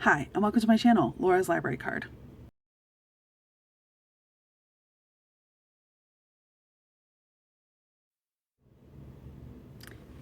Hi, and welcome to my channel, Laura's Library Card.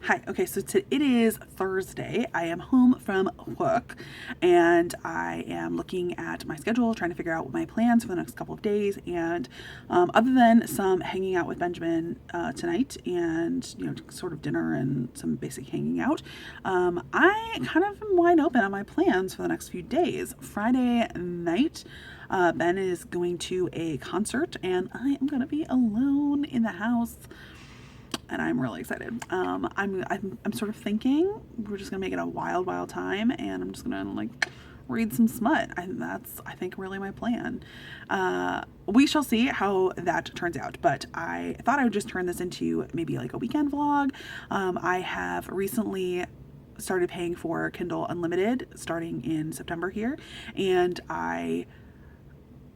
Hi, okay, so it is Thursday. I am home from work and I am looking at my schedule, trying to figure out my plans for the next couple of days. And other than some hanging out with Benjamin tonight and, sort of dinner and some basic hanging out, I kind of am wide open on my plans for the next few days. Friday night, Ben is going to a concert and I am going to be alone in the house and I'm really excited. I'm sort of thinking we're just gonna make it a wild time, and I'm just gonna read some smut. That's I think really my plan. We shall see how that turns out. But I thought I would just turn this into maybe like a weekend vlog. I have recently started paying for Kindle Unlimited starting in September here, and I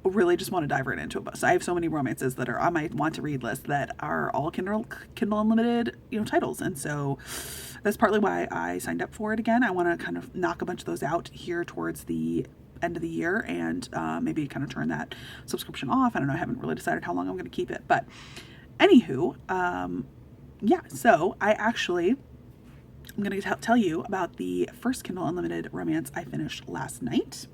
really just want to dive right into it. So I have so many romances that are on my want to read list that are all Kindle Unlimited, titles. And so that's partly why I signed up for it again. I want to kind of knock a bunch of those out here towards the end of the year and maybe kind of turn that subscription off. I don't know. I haven't really decided how long I'm going to keep it. But anywho, yeah, so I'm going to tell you about the first Kindle Unlimited romance I finished last night.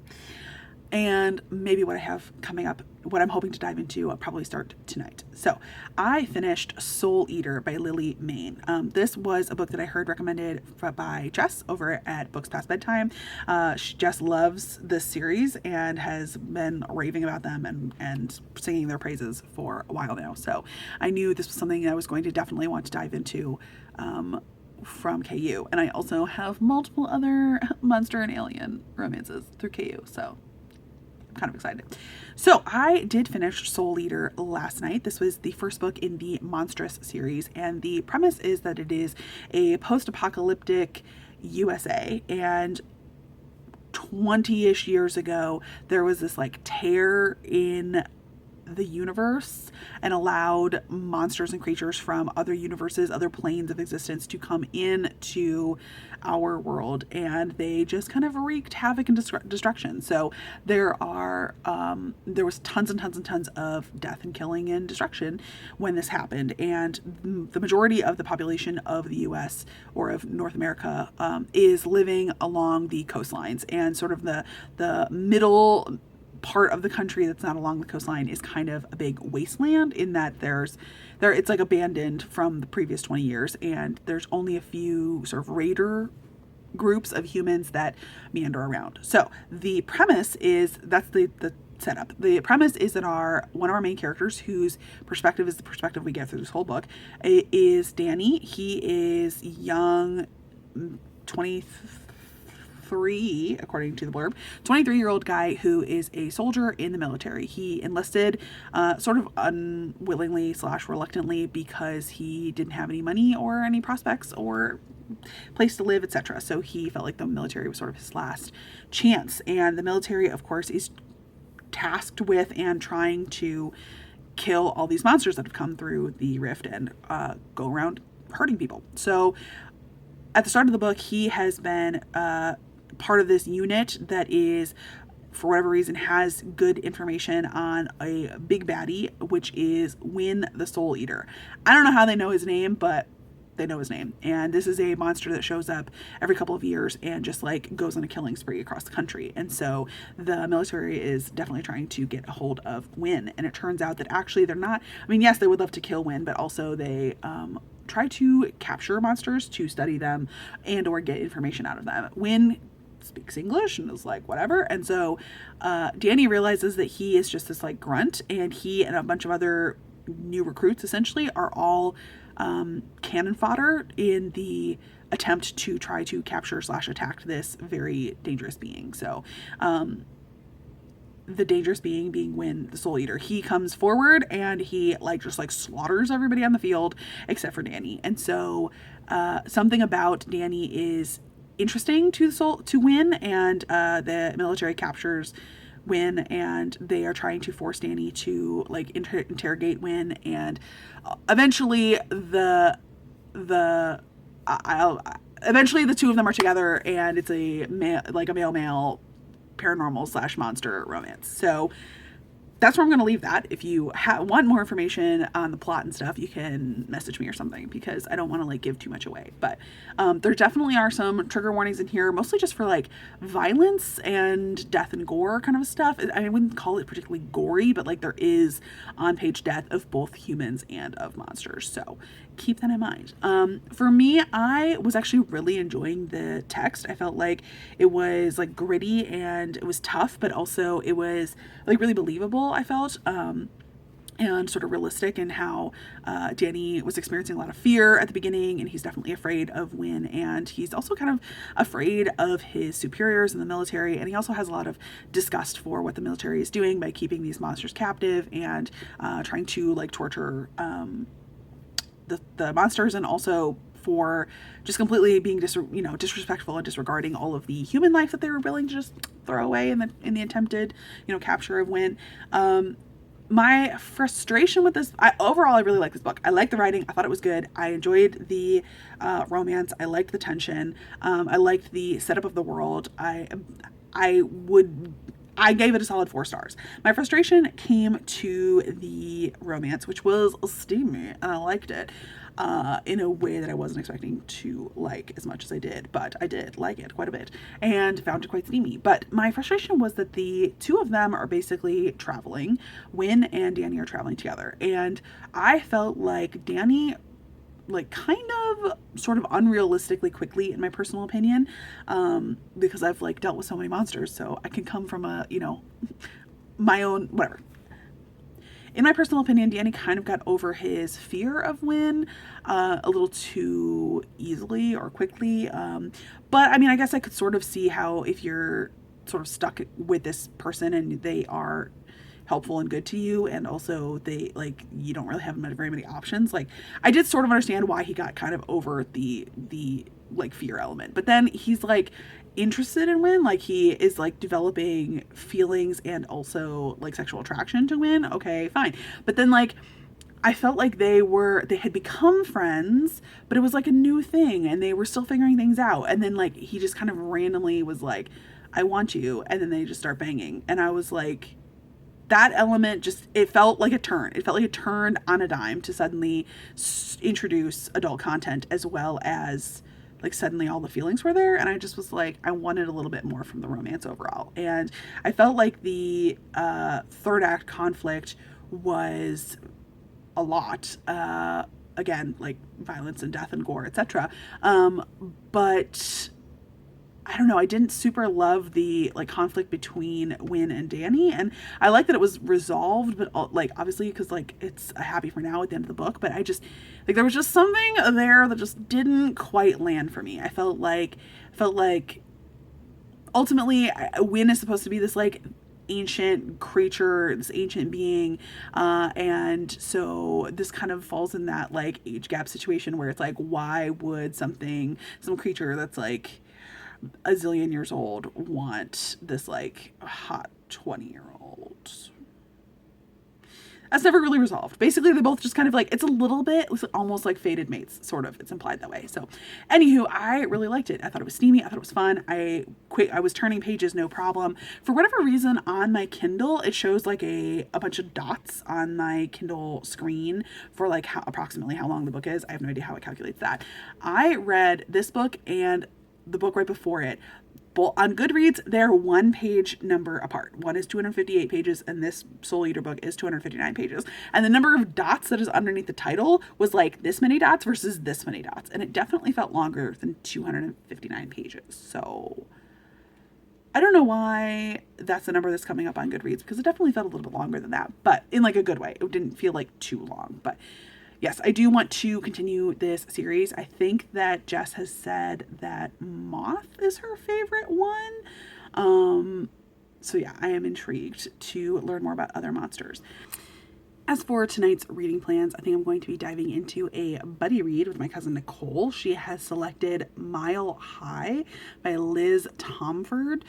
And maybe what I have coming up, what I'm hoping to dive into, I'll probably start tonight. So I finished Soul Eater by Mayne. This was a book that I heard recommended by Jess over at Books Past Bedtime. Jess loves this series and has been raving about them and singing their praises for a while now. So I knew this was something I was going to definitely want to dive into from KU. And I also have multiple other monster and alien romances through KU. So kind of excited. So I did finish Soul Eater last night. This was the first book in the Monstrous series, and the premise is that it is a post-apocalyptic USA, and 20-ish years ago there was this tear in the universe and allowed monsters and creatures from other universes, other planes of existence to come into our world, and they just kind of wreaked havoc and destruction. So there was tons and tons of death and killing and destruction when this happened, and the majority of the population of the US or of North America is living along the coastlines, and sort of the middle part of the country that's not along the coastline is kind of a big wasteland in that it's abandoned from the previous 20 years, and there's only a few sort of raider groups of humans that meander around. So the premise is that's the setup. The premise is that one of our main characters, whose perspective is the perspective we get through this whole book, is Danny. He is young, 23, according to the blurb, 23-year-old guy who is a soldier in the military. He enlisted sort of unwillingly / reluctantly because he didn't have any money or any prospects or place to live, etc. So he felt like the military was sort of his last chance. And the military, of course, is tasked with and trying to kill all these monsters that have come through the rift and go around hurting people. So at the start of the book, he has been part of this unit that is, for whatever reason, has good information on a big baddie, which is Wynn the Soul Eater. I don't know how they know his name, but they know his name. And this is a monster that shows up every couple of years and just goes on a killing spree across the country. And so the military is definitely trying to get a hold of Wynn. And it turns out that actually they're not, yes, they would love to kill Wynn, but also they try to capture monsters to study them and or get information out of them. Wynn speaks English and is whatever. And so Danny realizes that he is just this grunt, and he and a bunch of other new recruits essentially are all cannon fodder in the attempt to try to capture / attack this very dangerous being. So the dangerous being Wynn the Soul Eater. He comes forward and he just slaughters everybody on the field except for Danny. And so something about Danny is interesting to Wynn, and the military captures Wynn, and they are trying to force Danny to interrogate Wynn, and eventually eventually the two of them are together, and it's a male paranormal / monster romance. So that's where I'm going to leave that. If you want more information on the plot and stuff, you can message me or something, because I don't want to like give too much away. But there definitely are some trigger warnings in here, mostly just for like violence and death and gore kind of stuff. I wouldn't call it particularly gory, but like there is on-page death of both humans and of monsters. So keep that in mind. For me, I was actually really enjoying the text. I felt like it was like gritty and it was tough, but also it was like really believable, I felt, and sort of realistic in how Danny was experiencing a lot of fear at the beginning, and he's definitely afraid of Wynne, and he's also kind of afraid of his superiors in the military, and he also has a lot of disgust for what the military is doing by keeping these monsters captive and trying to like torture the monsters, and also for just completely being disrespectful and disregarding all of the human life that they were willing to just throw away in the attempted capture of Wynne. My frustration with this, overall I really like this book. I liked the writing. I thought it was good. I enjoyed the romance. I liked the tension. I liked the setup of the world. I gave it a solid 4 stars. My frustration came to the romance, which was steamy, and I liked it in a way that I wasn't expecting to like as much as I did, but I did like it quite a bit and found it quite steamy. But my frustration was that the two of them are basically traveling. Wynne and Danny are traveling together, and I felt like Danny like kind of sort of unrealistically quickly, in my personal opinion, because I've like dealt with so many monsters, so I can come from a my own whatever. In my personal opinion, Danny kind of got over his fear of Wynne a little too easily or quickly, but I mean, I guess I could sort of see how, if you're sort of stuck with this person and they are helpful and good to you, and also they like, you don't really have very many options, like I did sort of understand why he got kind of over the like fear element. But then he's like interested in Wynne, like he is like developing feelings and also like sexual attraction to Wynne. Okay, fine. But then like I felt like they had become friends, but it was like a new thing and they were still figuring things out, and then like he just kind of randomly was like, I want you, and then they just start banging, and I was like, that element just, it felt like a turn. It felt like it turned on a dime to suddenly introduce adult content, as well as like suddenly all the feelings were there. And I just was like, I wanted a little bit more from the romance overall. And I felt like the third act conflict was a lot. Again, like violence and death and gore, etc. But I don't know, I didn't super love the like conflict between Wynne and Danny, and I like that it was resolved, but like obviously because like it's a happy for now at the end of the book, but I just like there was just something there that just didn't quite land for me. I felt like ultimately Wynne is supposed to be this like ancient creature, this ancient being, and so this kind of falls in that like age gap situation where it's like, why would some creature that's like a zillion years old want this like hot 20-year-old? That's never really resolved. Basically, they both just kind of like, it's a little bit, it's almost like fated mates, sort of. It's implied that way. So, anywho, I really liked it. I thought it was steamy. I thought it was fun. I was turning pages, no problem. For whatever reason, on my Kindle, it shows like a bunch of dots on my Kindle screen for like approximately how long the book is. I have no idea how it calculates that. I read this book and the book right before it. On Goodreads, they're 1 page number apart. One is 258 pages, and this Soul Eater book is 259 pages. And the number of dots that is underneath the title was like this many dots versus this many dots. And it definitely felt longer than 259 pages. So I don't know why that's the number that's coming up on Goodreads, because it definitely felt a little bit longer than that, but in like a good way. It didn't feel like too long, but yes, I do want to continue this series. I think that Jess has said that Moth is her favorite one. So yeah, I am intrigued to learn more about other monsters. As for tonight's reading plans, I think I'm going to be diving into a buddy read with my cousin Nicole. She has selected Mile High by Liz Tomforde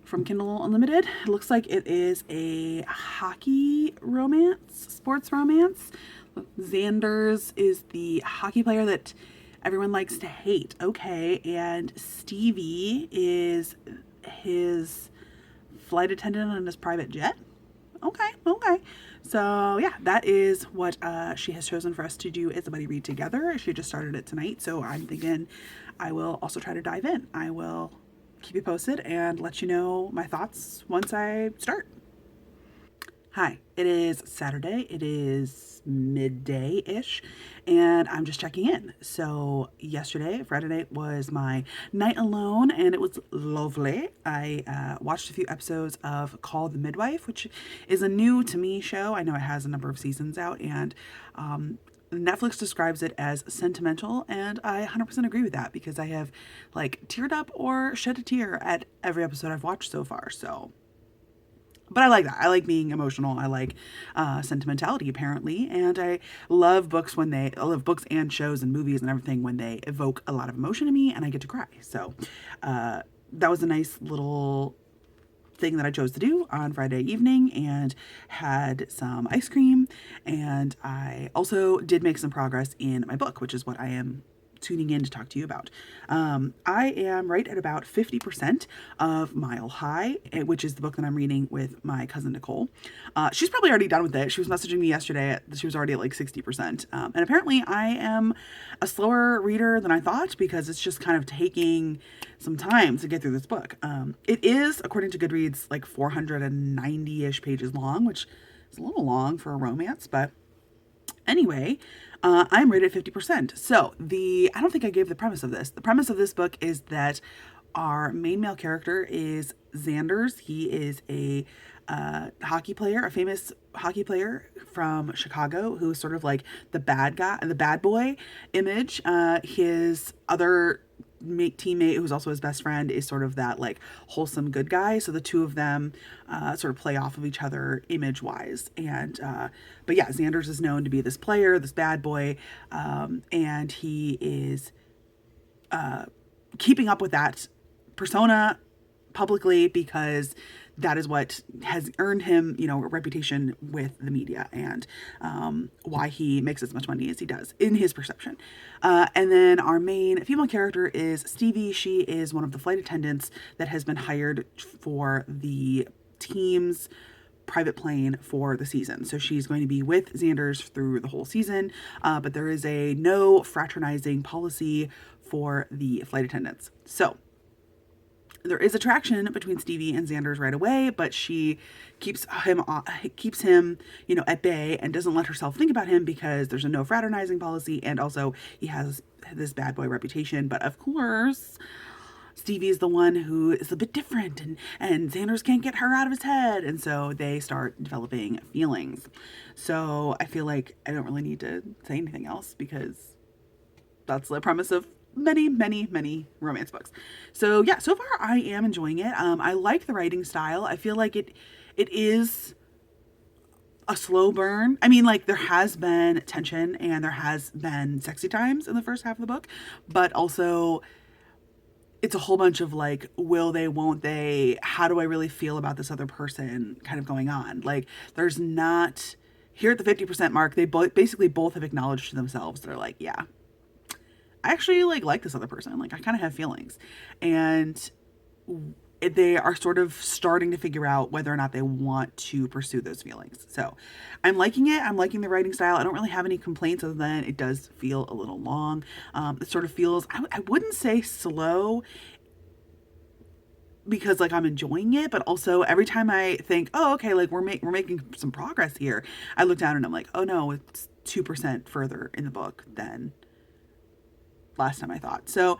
from Kindle Unlimited. It looks like it is a hockey romance, sports romance. Xander's is the hockey player that everyone likes to hate. Okay, and Stevie is his flight attendant on his private jet. Okay, okay. So yeah, that is what she has chosen for us to do as a buddy read together. She just started it tonight, so I'm thinking I will also try to dive in. I will keep you posted and let you know my thoughts once I start. Hi, it is Saturday. It is midday-ish, and I'm just checking in. So yesterday, Friday night, was my night alone, and it was lovely. I watched a few episodes of Call the Midwife, which is a new to me show. I know it has a number of seasons out, and Netflix describes it as sentimental, and I 100% agree with that because I have like teared up or shed a tear at every episode I've watched so far. So but I like that. I like being emotional. I like sentimentality, apparently, and I love I love books and shows and movies and everything when they evoke a lot of emotion in me, and I get to cry. So that was a nice little thing that I chose to do on Friday evening, and had some ice cream, and I also did make some progress in my book, which is what I am tuning in to talk to you about. I am right at about 50% of Mile High, which is the book that I'm reading with my cousin Nicole. She's probably already done with it. She was messaging me yesterday. She was already at like 60%. And apparently I am a slower reader than I thought because it's just kind of taking some time to get through this book. It is, according to Goodreads, like 490-ish pages long, which is a little long for a romance, but anyway, I'm rated 50%. So I don't think I gave the premise of this. The premise of this book is that our main male character is Xanders. He is a hockey player, a famous hockey player from Chicago, who's sort of like the bad guy, the bad boy image. His other teammate, who's also his best friend, is sort of that like wholesome good guy. So the two of them sort of play off of each other image wise. And but yeah, Xanders is known to be this player, this bad boy, and he is keeping up with that persona publicly because that is what has earned him, a reputation with the media, and why he makes as much money as he does in his perception. And then our main female character is Stevie. She is one of the flight attendants that has been hired for the team's private plane for the season. So she's going to be with Xanders through the whole season, but there is a no fraternizing policy for the flight attendants. So there is attraction between Stevie and Xanders right away, but she keeps him, at bay, and doesn't let herself think about him because there's a no fraternizing policy, and also he has this bad boy reputation. But of course, Stevie is the one who is a bit different, and Xanders can't get her out of his head, and so they start developing feelings. So I feel like I don't really need to say anything else because that's the premise of many, many, many romance books. So yeah, so far I am enjoying it. I like the writing style. I feel like it is a slow burn. I mean, like, there has been tension and there has been sexy times in the first half of the book, but also it's a whole bunch of like, will they, won't they, how do I really feel about this other person kind of going on. Like, there's not, here at the 50% mark, they basically both have acknowledged to themselves, they're like, yeah, I actually like this other person. Like, I kind of have feelings. And they are sort of starting to figure out whether or not they want to pursue those feelings. So I'm liking it. I'm liking the writing style. I don't really have any complaints other than it does feel a little long. It sort of feels, I wouldn't say slow because like I'm enjoying it, but also every time I think, oh, okay, like we're making some progress here, I look down and I'm like, oh no, it's 2% further in the book than last time I thought. So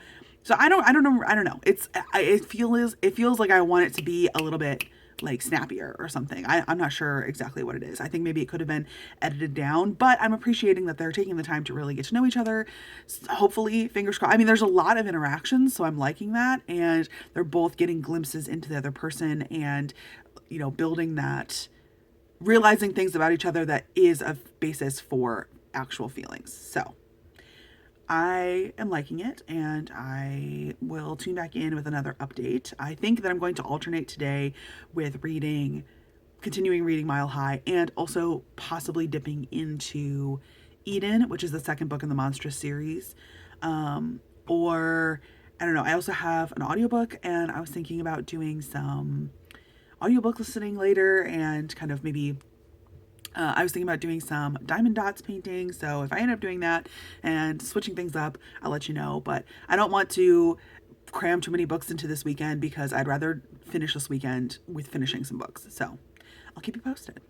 I don't know. It feels like I want it to be a little bit like snappier or something. I'm not sure exactly what it is. I think maybe it could have been edited down, but I'm appreciating that they're taking the time to really get to know each other. Hopefully, fingers crossed. I mean, there's a lot of interactions, so I'm liking that, and they're both getting glimpses into the other person and, building that, realizing things about each other that is a basis for actual feelings. So I am liking it, and I will tune back in with another update. I think that I'm going to alternate today with continuing reading Mile High, and also possibly dipping into Edin, which is the second book in the Monstrous series. Or, I don't know, I also have an audiobook, and I was thinking about doing some audiobook listening later and kind of maybe I was thinking about doing some diamond dots painting. So if I end up doing that and switching things up, I'll let you know. But I don't want to cram too many books into this weekend because I'd rather finish this weekend with finishing some books. So I'll keep you posted.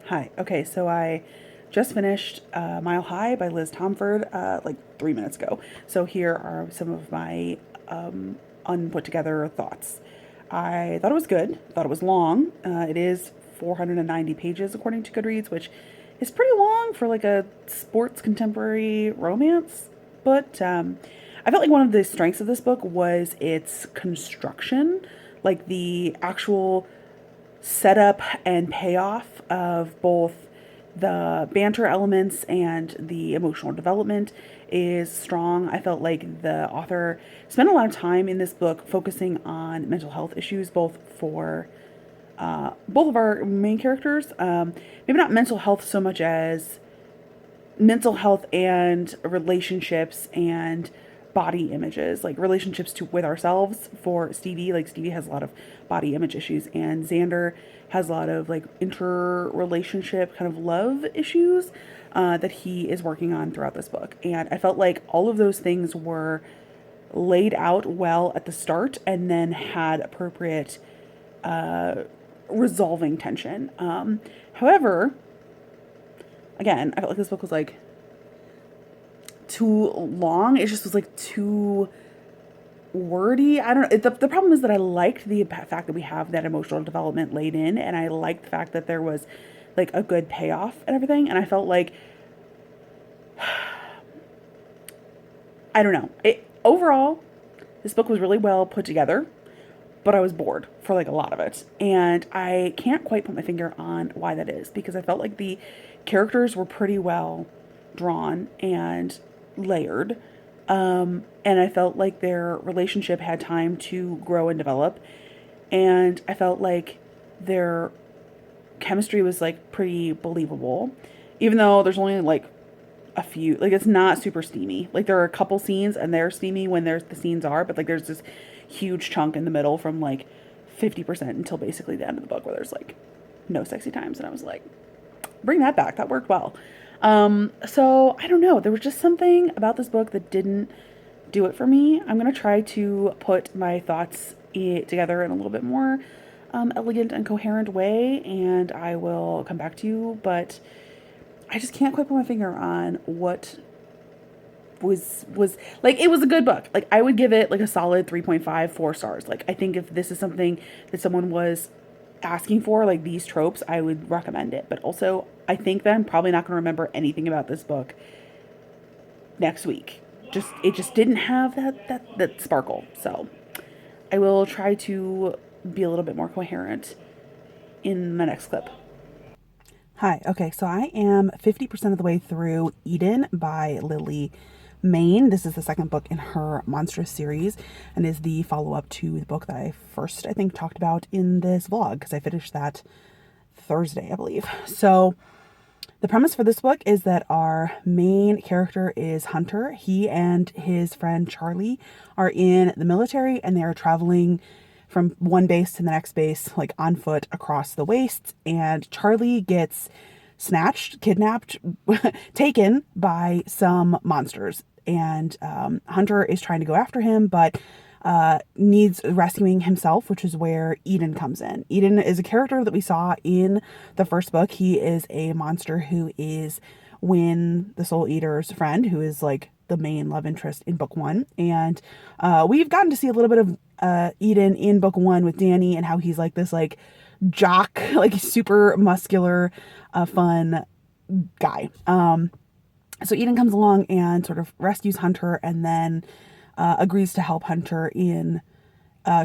Hi. Okay, so I just finished Mile High by Liz Tomforde like 3 minutes ago. So here are some of my unput together thoughts. I thought it was good. Thought it was long. It is 490 pages according to Goodreads, which is pretty long for like a sports contemporary romance. But I felt like one of the strengths of this book was its construction, like the actual setup and payoff of both the banter elements and the emotional development is strong. I felt like the author spent a lot of time in this book focusing on mental health issues, both for both of our main characters. Maybe not mental health so much as mental health and relationships and body images, like relationships with ourselves. For Stevie, like Stevie has a lot of body image issues, and Xander has a lot of like interrelationship kind of love issues that he is working on throughout this book. And I felt like all of those things were laid out well at the start and then had appropriate resolving tension. However, again, I felt like this book was like too long. It just was like too wordy. I don't know. The problem is that I liked the fact that we have that emotional development laid in, and I liked the fact that there was like a good payoff and everything. And I felt like, I don't know. Overall, this book was really well put together, but I was bored for like a lot of it. And I can't quite put my finger on why that is, because I felt like the characters were pretty well drawn and layered. And I felt like their relationship had time to grow and develop. And I felt like their chemistry was like pretty believable, even though there's only like a few, like it's not super steamy. Like there are a couple scenes and they're steamy when the scenes are, but like there's this huge chunk in the middle from like 50% until basically the end of the book where there's like no sexy times. And I was like, bring that back. That worked well. So I don't know. There was just something about this book that didn't do it for me. I'm going to try to put my thoughts together in a little bit more elegant and coherent way, and I will come back to you, but I just can't quite put my finger on what was like. It was a good book. Like I would give it like a solid 3.5, 4 stars. Like I think if this is something that someone was asking for, like these tropes, I would recommend it. But also I think that I'm probably not going to remember anything about this book next week. It just didn't have that sparkle. So I will try to be a little bit more coherent in my next clip. Hi. Okay, so I am 50% of the way through Edin by Mayne. This is the second book in her Monstrous series and is the follow-up to the book that I first, I think, talked about in this vlog, because I finished that Thursday, I believe. So the premise for this book is that our main character is Hunter. He and his friend Charlie are in the military, and they are traveling from one base to the next base, like on foot across the wastes. And Charlie gets snatched, kidnapped, taken by some monsters. And Hunter is trying to go after him, but needs rescuing himself, which is where Edin comes in. Edin is a character that we saw in the first book. He is a monster who is Wynn, the Soul Eater's friend, who is like the main love interest in book 1. And we've gotten to see a little bit of Edin in book 1 with Danny, and how he's like this like jock, like super muscular, fun guy. So Edin comes along and sort of rescues Hunter, and then agrees to help Hunter in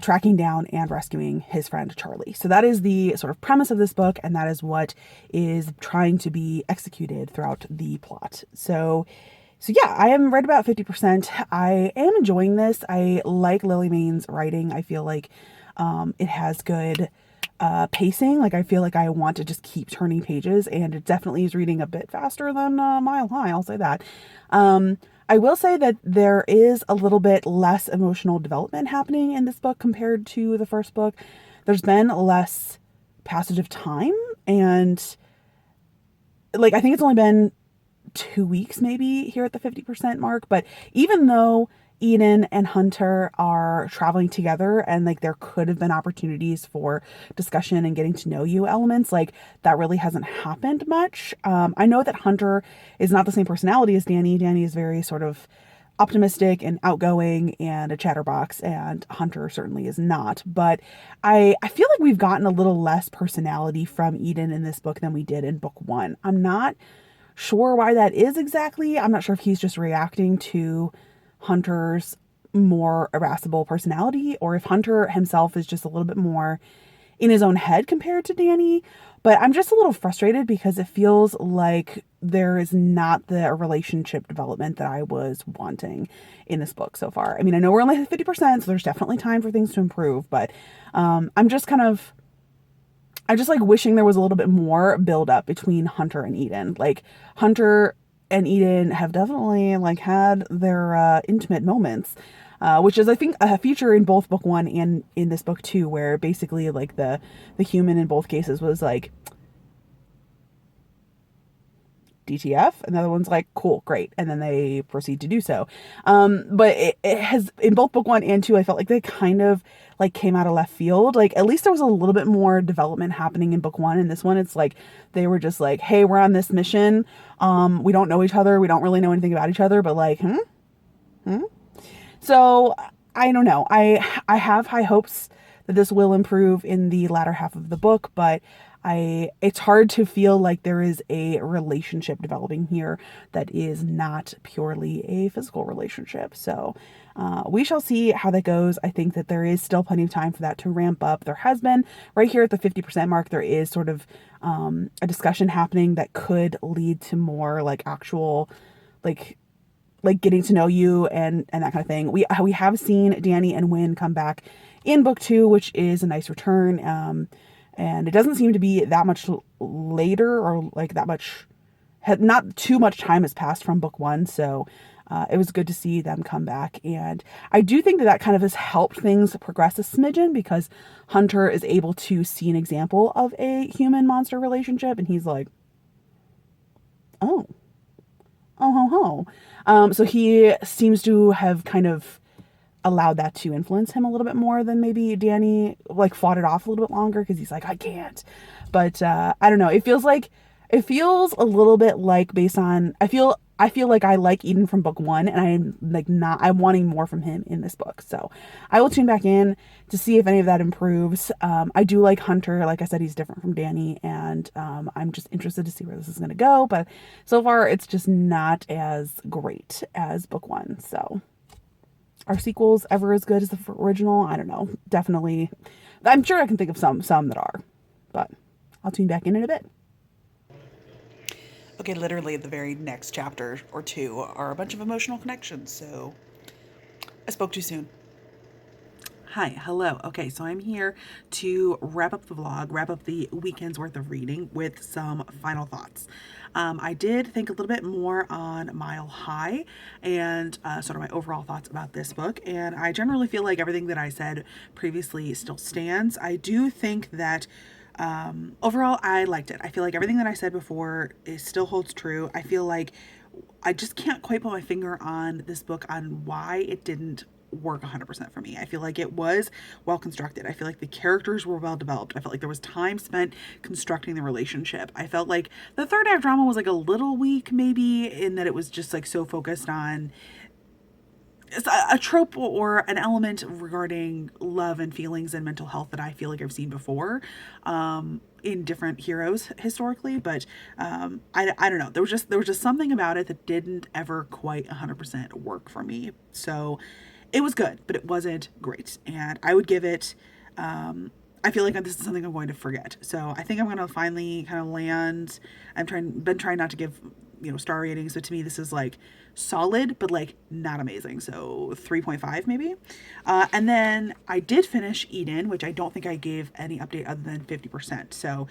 tracking down and rescuing his friend Charlie. So that is the sort of premise of this book, and that is what is trying to be executed throughout the plot. So yeah, I am right about 50%. I am enjoying this. I like Lily Mayne's writing. I feel like it has good pacing. Like I feel like I want to just keep turning pages, and it definitely is reading a bit faster than Mile High, I'll say that. I will say that there is a little bit less emotional development happening in this book compared to the first book. there's been less passage of time, and like I think it's only been 2 weeks maybe here at the 50% mark. But even though Edin and Hunter are traveling together and like there could have been opportunities for discussion and getting to know you elements, like that really hasn't happened much. I know that Hunter is not the same personality as Danny. Danny is very sort of optimistic and outgoing and a chatterbox, and Hunter certainly is not. But I feel like we've gotten a little less personality from Edin in this book than we did in book one. I'm not sure why that is exactly. I'm not sure if he's just reacting to Hunter's more irascible personality, or if Hunter himself is just a little bit more in his own head compared to Danny. But I'm just a little frustrated because it feels like there is not the relationship development that I was wanting in this book so far. I mean, I know we're only at 50%, so there's definitely time for things to improve, but I'm just like wishing there was a little bit more build up between Hunter and Edin. Like Hunter and Edin have definitely like had their intimate moments, which is I think a feature in both book one and in this book too, where basically like the human in both cases was like DTF, and the other one's like cool, great, and then they proceed to do so. But it has in both book one and two, I felt like they kind of like came out of left field. Like at least there was a little bit more development happening in book one. In this one, it's like they were just like, hey, we're on this mission. We don't know each other. We don't really know anything about each other, but like, So I don't know. I have high hopes that this will improve in the latter half of the book, but it's hard to feel like there is a relationship developing here that is not purely a physical relationship. So we shall see how that goes. I think that there is still plenty of time for that to ramp up. There has been right here at the 50% mark. There is sort of a discussion happening that could lead to more like actual like getting to know you and that kind of thing. We have seen Danny and Wynn come back in book two, which is a nice return. And it doesn't seem to be that much later or like that much, not too much time has passed from book one. So it was good to see them come back. And I do think that kind of has helped things progress a smidgen because Hunter is able to see an example of a human monster relationship. And he's like, oh, so he seems to have kind of allowed that to influence him a little bit more than maybe Danny like fought it off a little bit longer because he's like, I can't. But I don't know. It feels a little bit like based on I feel like I like Edin from book one, and I'm wanting more from him in this book. So I will tune back in to see if any of that improves. I do like Hunter. Like I said, he's different from Danny, and I'm just interested to see where this is going to go. But so far, it's just not as great as book one. So are sequels ever as good as the original? I don't know. Definitely. I'm sure I can think of some that are, but I'll tune back in a bit. Okay, literally the very next chapter or two are a bunch of emotional connections, so I spoke too soon. Hi, hello. Okay, so I'm here to wrap up the vlog, wrap up the weekend's worth of reading with some final thoughts. I did think a little bit more on Mile High and sort of my overall thoughts about this book, and I generally feel like everything that I said previously still stands. I do think that overall I liked it. I feel like everything that I said before still holds true. I feel like I just can't quite put my finger on this book on why it didn't work 100% for me. I feel like it was well constructed. I feel like the characters were well developed. I felt like there was time spent constructing the relationship. I felt like the third act drama was like a little weak maybe in that it was just like so focused on a trope or an element regarding love and feelings and mental health that I feel like I've seen before in different heroes historically, but I don't know. There was just something about it that didn't ever quite 100% work for me. So it was good, but it wasn't great, and I would give it. I feel like this is something I'm going to forget. So I think I'm going to finally kind of land. Been trying not to give star ratings, but to me this is like solid but like not amazing, so 3.5 maybe. And then I did finish Edin, which I don't think I gave any update other than 50%. So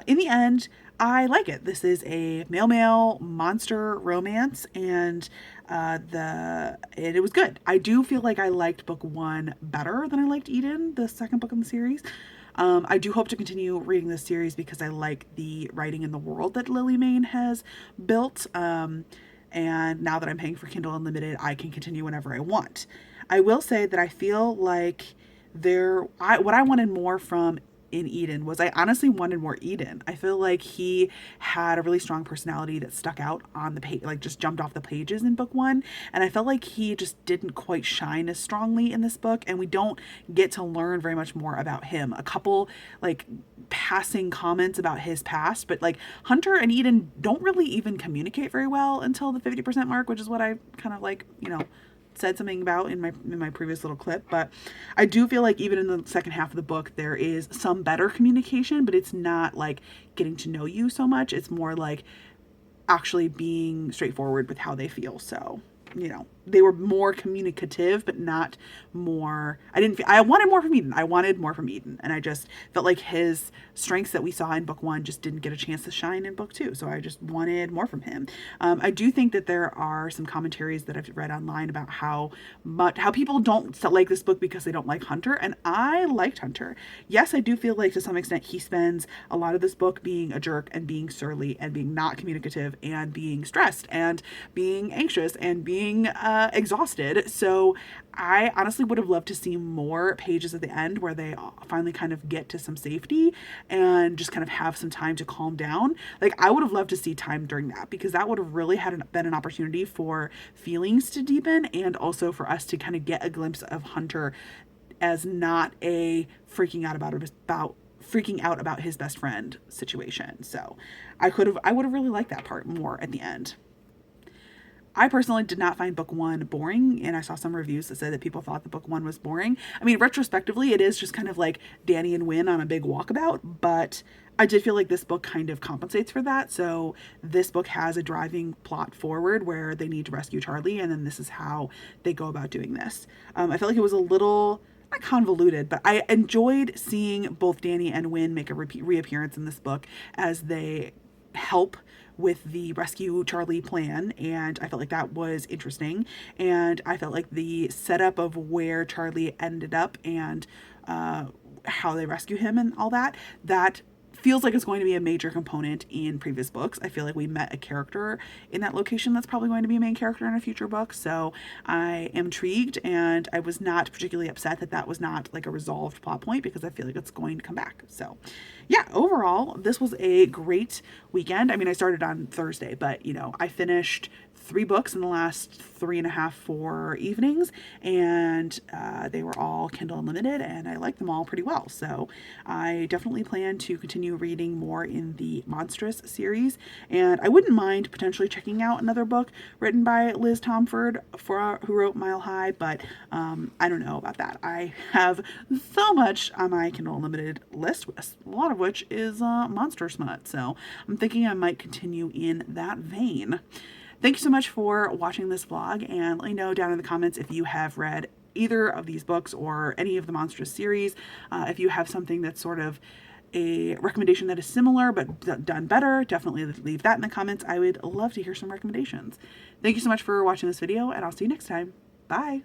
in the end I like it. This is a male monster romance, and it was good. I do feel like I liked book one better than I liked Edin, the second book in the series. I do hope to continue reading this series because I like the writing in the world that Mayne has built. And now that I'm paying for Kindle Unlimited, I can continue whenever I want. I will say that I feel like what I wanted more from in Edin was I honestly wanted more Edin. I feel like he had a really strong personality that stuck out on the page, like just jumped off the pages in book one. And I felt like he just didn't quite shine as strongly in this book. And we don't get to learn very much more about him. A couple like passing comments about his past, but like Hunter and Edin don't really even communicate very well until the 50% mark, which is what I kind of like, said something about in my previous little clip. But I do feel like even in the second half of the book there is some better communication, but it's not like getting to know you so much. It's more like actually being straightforward with how they feel. So they were more communicative, but not more. I wanted more from Edin. I wanted more from Edin. And I just felt like his strengths that we saw in book one just didn't get a chance to shine in book two. So I just wanted more from him. I do think that there are some commentaries that I've read online about how people don't like this book because they don't like Hunter. And I liked Hunter. Yes, I do feel like to some extent he spends a lot of this book being a jerk and being surly and being not communicative and being stressed and being anxious and being exhausted. So I honestly would have loved to see more pages at the end where they finally kind of get to some safety and just kind of have some time to calm down. Like I would have loved to see time during that, because that would have really been an opportunity for feelings to deepen and also for us to kind of get a glimpse of Hunter as not a freaking out about his best friend situation. So I would have really liked that part more at the end. I personally did not find book one boring, and I saw some reviews that said that people thought the book one was boring. I mean, retrospectively, it is just kind of like Danny and Wynn on a big walkabout, but I did feel like this book kind of compensates for that. So this book has a driving plot forward where they need to rescue Charlie, and then this is how they go about doing this. I felt like it was a little not convoluted, but I enjoyed seeing both Danny and Wynn make a reappearance in this book as they help with the rescue Charlie plan, and I felt like that was interesting. And I felt like the setup of where Charlie ended up and how they rescue him and all that feels like it's going to be a major component in previous books. I feel like we met a character in that location that's probably going to be a main character in a future book. So I am intrigued, and I was not particularly upset that was not like a resolved plot point, because I feel like it's going to come back. So yeah, overall, this was a great weekend. I mean, I started on Thursday, but I finished 3 books in the last 3.5, 4 evenings, and they were all Kindle Unlimited, and I liked them all pretty well. So I definitely plan to continue reading more in the Monstrous series, and I wouldn't mind potentially checking out another book written by Liz Tomforde who wrote Mile High, but I don't know about that. I have so much on my Kindle Unlimited list, a lot of which is monster smut, so I'm thinking I might continue in that vein. Thank you so much for watching this vlog, and let me know down in the comments if you have read either of these books or any of the Monstrous series. If you have something that's sort of a recommendation that is similar but done better, definitely leave that in the comments. I would love to hear some recommendations. Thank you so much for watching this video, and I'll see you next time. Bye!